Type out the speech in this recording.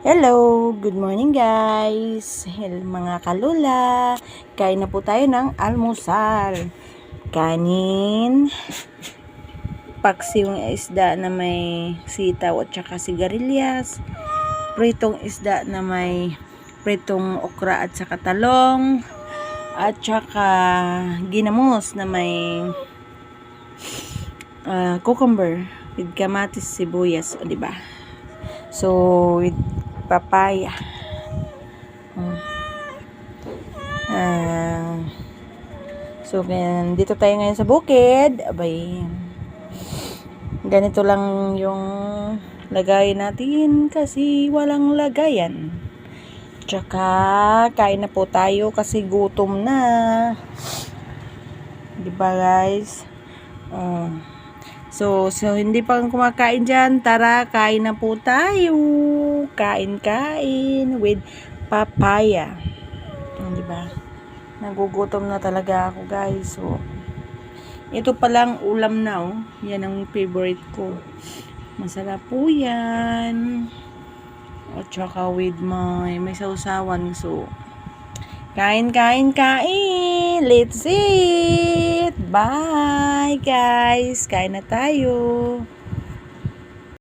Hello, good morning guys. Mga kalula, kain na po tayo ng almusal. Kanin, paksiw ng isda na may sitaw at saka sigarilyas, pritong isda na may pritong okra at saka talong, at saka ginamos na may cucumber with kamatis, sibuyas, o diba? So, with papaya. So, dito tayo ngayon sa bukid. Abay, ganito lang yung lagay natin kasi walang lagayan. Tsaka, kain na po tayo kasi gutom na. Diba guys? So, hindi pa kumakain dyan. Tara, kain na po tayo. Kain with papaya. Diba? Nagugutom na talaga ako, guys. So, ito palang ulam na, oh. Yan ang favorite ko. Masarap po yan. At saka with may sausawan. So, kain. Let's eat. Bye, guys. Kain na tayo.